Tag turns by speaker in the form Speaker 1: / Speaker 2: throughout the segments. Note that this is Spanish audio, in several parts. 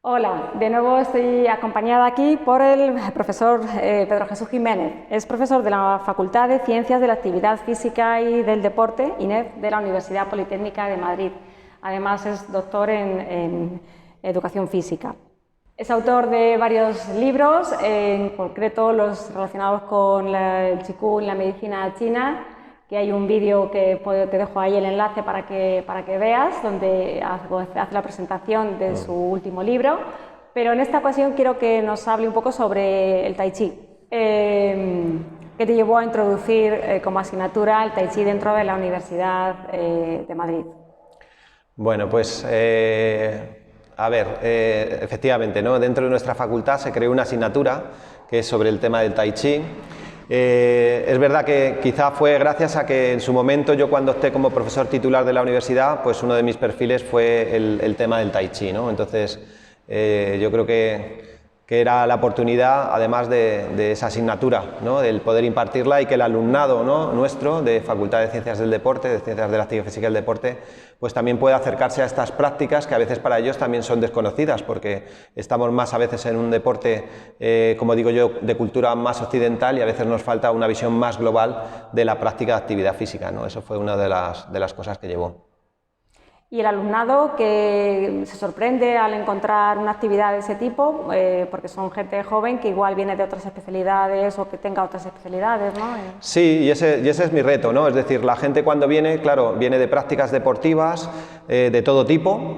Speaker 1: Hola, de nuevo estoy acompañada aquí por el profesor Pedro Jesús Jiménez. Es profesor de la Facultad de Ciencias de la Actividad Física y del Deporte, INEF, de la Universidad Politécnica de Madrid. Además es doctor en Educación Física. Es autor de varios libros, en concreto los relacionados con el Qigong, la medicina china, que hay un vídeo que te dejo ahí el enlace para que veas, donde hace la presentación de su último libro, pero en esta ocasión quiero que nos hable un poco sobre el Tai Chi. ¿Qué te llevó a introducir como asignatura el Tai Chi dentro de la Universidad de Madrid?
Speaker 2: Bueno, pues efectivamente, ¿no? Dentro de nuestra facultad se creó una asignatura que es sobre el tema del Tai Chi. Es verdad que quizá fue gracias a que en su momento yo, cuando opté como profesor titular de la universidad, pues uno de mis perfiles fue el tema del Tai Chi, ¿no? Entonces yo creo que era la oportunidad, además de esa asignatura, ¿no? Del poder impartirla, y que el alumnado, ¿no?, nuestro de Facultad de Ciencias del Deporte, de Ciencias de la Actividad Física y el Deporte, pues también puede acercarse a estas prácticas que a veces para ellos también son desconocidas, porque estamos más a veces en un deporte, como digo yo, de cultura más occidental, y a veces nos falta una visión más global de la práctica de actividad física, ¿no? Eso fue una de las cosas que llevó.
Speaker 1: Y el alumnado que se sorprende al encontrar una actividad de ese tipo, porque son gente joven que igual viene de otras especialidades o que tenga otras especialidades, ¿no?
Speaker 2: Sí, y ese es mi reto, ¿no? Es decir, la gente cuando viene, claro, viene de prácticas deportivas de todo tipo,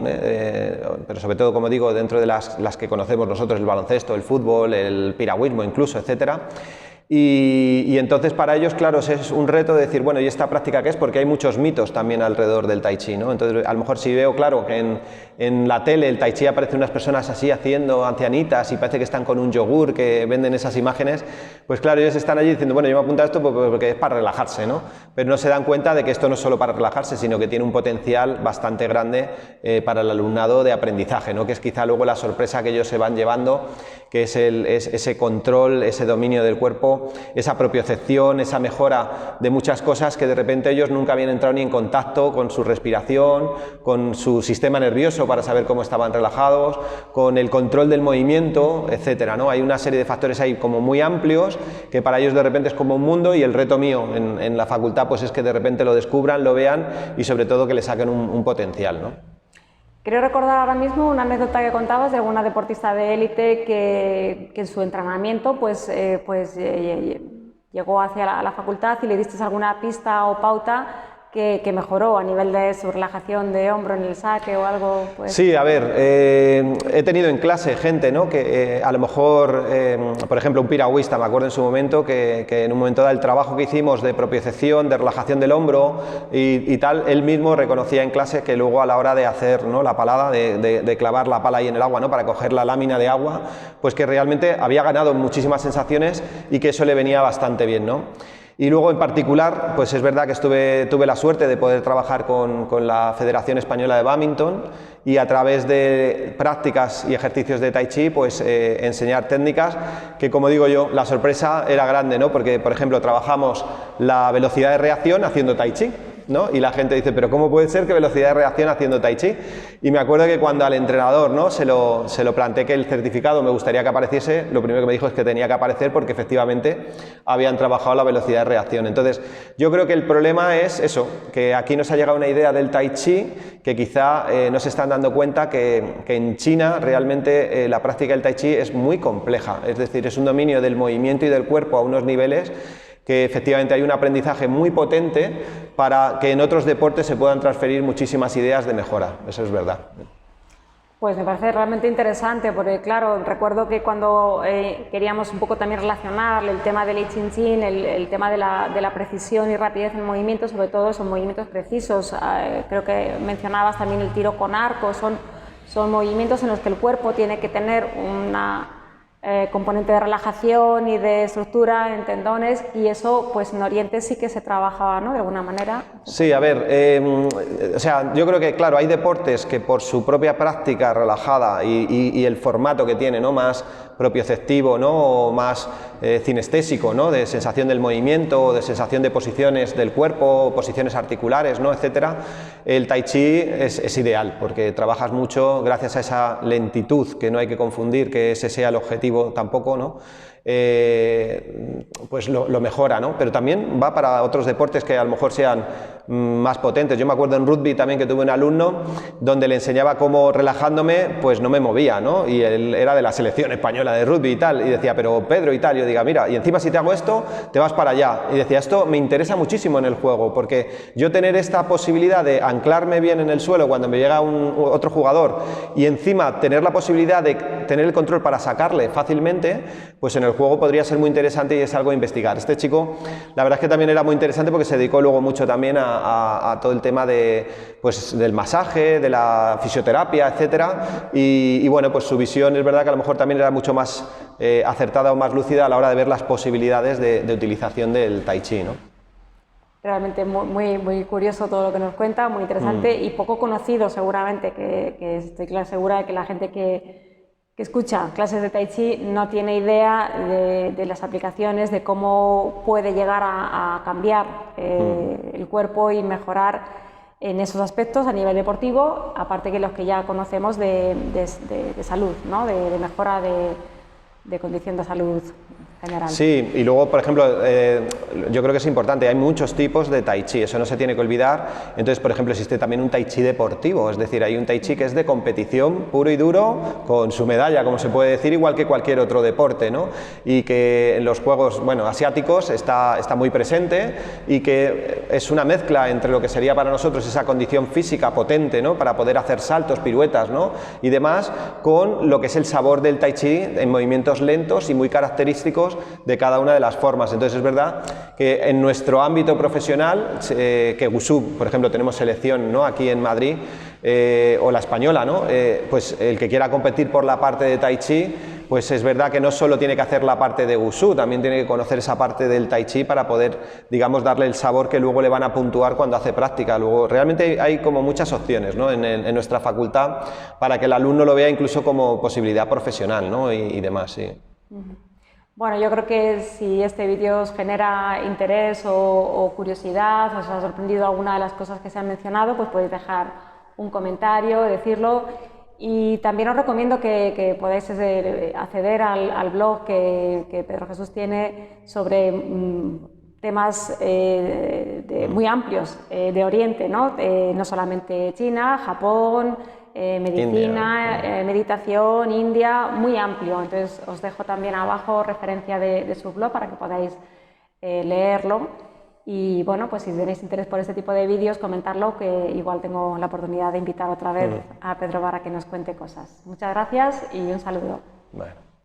Speaker 2: pero sobre todo, como digo, dentro de las que conocemos nosotros, el baloncesto, el fútbol, el piragüismo incluso, etcétera. Y entonces para ellos, claro, es un reto de decir, bueno, ¿y esta práctica qué es? Porque hay muchos mitos también alrededor del Tai Chi, ¿no? Entonces, a lo mejor si veo, claro, que en la tele el Tai Chi aparecen unas personas así haciendo ancianitas y parece que están con un yogur, que venden esas imágenes, pues claro, ellos están allí diciendo, bueno, yo me apunto a esto porque es para relajarse, ¿no? Pero no se dan cuenta de que esto no es solo para relajarse, sino que tiene un potencial bastante grande para el alumnado de aprendizaje, ¿no? Que es quizá luego la sorpresa que ellos se van llevando, que es ese control, ese dominio del cuerpo, esa propiocepción, esa mejora de muchas cosas que de repente ellos nunca habían entrado ni en contacto con su respiración, con su sistema nervioso para saber cómo estaban relajados, con el control del movimiento, etcétera, ¿no? Hay una serie de factores ahí como muy amplios que para ellos de repente es como un mundo, y el reto mío en la facultad pues es que de repente lo descubran, lo vean y sobre todo que le saquen un potencial, ¿no?
Speaker 1: Quiero recordar ahora mismo una anécdota que contabas de alguna deportista de élite que en su entrenamiento llegó hacia la facultad y le diste alguna pista o pauta que mejoró a nivel de su relajación de hombro en el saque o algo. Pues.
Speaker 2: Sí, a ver, he tenido en clase gente, ¿no?, que a lo mejor, por ejemplo, un piragüista, me acuerdo en su momento que en un momento dado el trabajo que hicimos de propiocepción, de relajación del hombro y tal, él mismo reconocía en clase que luego a la hora de hacer, ¿no?, la palada, de clavar la pala ahí en el agua, ¿no?, para coger la lámina de agua, pues que realmente había ganado muchísimas sensaciones y que eso le venía bastante bien, ¿no? Y luego en particular, pues es verdad que tuve la suerte de poder trabajar con la Federación Española de Bádminton, y a través de prácticas y ejercicios de Tai Chi, pues enseñar técnicas que, como digo yo, la sorpresa era grande, ¿no? Porque, por ejemplo, trabajamos la velocidad de reacción haciendo Tai Chi, ¿no? Y la gente dice, pero ¿cómo puede ser que velocidad de reacción haciendo Tai Chi? Y me acuerdo que cuando al entrenador, ¿no?, se lo planteé que el certificado me gustaría que apareciese, lo primero que me dijo es que tenía que aparecer porque efectivamente habían trabajado la velocidad de reacción. Entonces, yo creo que el problema es eso, que aquí nos ha llegado una idea del Tai Chi que quizá no se están dando cuenta que en China realmente la práctica del Tai Chi es muy compleja, es decir, es un dominio del movimiento y del cuerpo a unos niveles que efectivamente hay un aprendizaje muy potente para que en otros deportes se puedan transferir muchísimas ideas de mejora, eso es verdad.
Speaker 1: Pues me parece realmente interesante, porque claro, recuerdo que cuando queríamos un poco también relacionar el tema del I Ching Ching, el tema de la precisión y rapidez en movimiento, sobre todo son movimientos precisos, creo que mencionabas también el tiro con arco, son movimientos en los que el cuerpo tiene que tener componente de relajación y de estructura en tendones, y eso pues en Oriente sí que se trabajaba, ¿no?, de alguna manera.
Speaker 2: Sí, a ver, o sea, yo creo que claro, hay deportes que por su propia práctica relajada y el formato que tiene, ¿no?, más propioceptivo, ¿no?, o más cinestésico, ¿no?, de sensación del movimiento, de sensación de posiciones del cuerpo, posiciones articulares, ¿no?, etcétera. El tai chi es ideal porque trabajas mucho gracias a esa lentitud, que no hay que confundir que ese sea el objetivo tampoco, ¿no? Pues lo mejora, ¿no? Pero también va para otros deportes que a lo mejor sean más potentes. Yo me acuerdo en rugby también que tuve un alumno donde le enseñaba cómo relajándome pues no me movía, ¿no? Y él era de la selección española de rugby y tal, y decía, pero Pedro y tal, yo diga, mira, y encima si te hago esto, te vas para allá. Y decía, esto me interesa muchísimo en el juego, porque yo tener esta posibilidad de anclarme bien en el suelo cuando me llega otro jugador y encima tener la posibilidad de tener el control para sacarle fácilmente, pues en el juego podría ser muy interesante y es algo a investigar. Este chico, la verdad es que también era muy interesante porque se dedicó luego mucho también a todo el tema de, pues, del masaje, de la fisioterapia, etcétera, y bueno, pues su visión es verdad que a lo mejor también era mucho más acertada o más lúcida a la hora de ver las posibilidades de utilización del tai chi, ¿no?
Speaker 1: Realmente muy curioso todo lo que nos cuenta, muy interesante y poco conocido seguramente, que estoy segura de que la gente que escucha clases de Tai Chi no tiene idea de las aplicaciones, de cómo puede llegar a cambiar el cuerpo y mejorar en esos aspectos a nivel deportivo, aparte que los que ya conocemos de salud, ¿no?, de mejora de condición de salud general.
Speaker 2: Sí, y luego, por ejemplo, yo creo que es importante, hay muchos tipos de Tai Chi, eso no se tiene que olvidar. Entonces, por ejemplo, existe también un Tai Chi deportivo, es decir, hay un Tai Chi que es de competición puro y duro, con su medalla, como se puede decir, igual que cualquier otro deporte, ¿no? Y que en los juegos, bueno, asiáticos está muy presente y que es una mezcla entre lo que sería para nosotros esa condición física potente, ¿no?, para poder hacer saltos, piruetas, ¿no?, y demás, con lo que es el sabor del Tai Chi en movimientos lentos y muy característicos de cada una de las formas. Entonces es verdad que en nuestro ámbito profesional, que Wushu, por ejemplo, tenemos selección, ¿no?, aquí en Madrid, o la española, ¿no?, pues el que quiera competir por la parte de Tai Chi, pues es verdad que no solo tiene que hacer la parte de Wushu, también tiene que conocer esa parte del Tai Chi para poder, digamos, darle el sabor que luego le van a puntuar cuando hace práctica. Luego, realmente hay como muchas opciones, ¿no?, en nuestra facultad para que el alumno lo vea incluso como posibilidad profesional, ¿no?, y demás, sí.
Speaker 1: Bueno, yo creo que si este vídeo os genera interés o curiosidad, os ha sorprendido alguna de las cosas que se han mencionado, pues podéis dejar un comentario, decirlo. Y también os recomiendo que podáis acceder al blog que Pedro Jesús tiene sobre temas muy amplios de Oriente, ¿no? No solamente China, Japón, medicina, meditación, India, muy amplio. Entonces os dejo también abajo referencia de su blog para que podáis leerlo. Y bueno, pues si tenéis interés por este tipo de vídeos, comentarlo, que igual tengo la oportunidad de invitar otra vez a Pedro para que nos cuente cosas. Muchas gracias y un saludo.
Speaker 2: Bueno.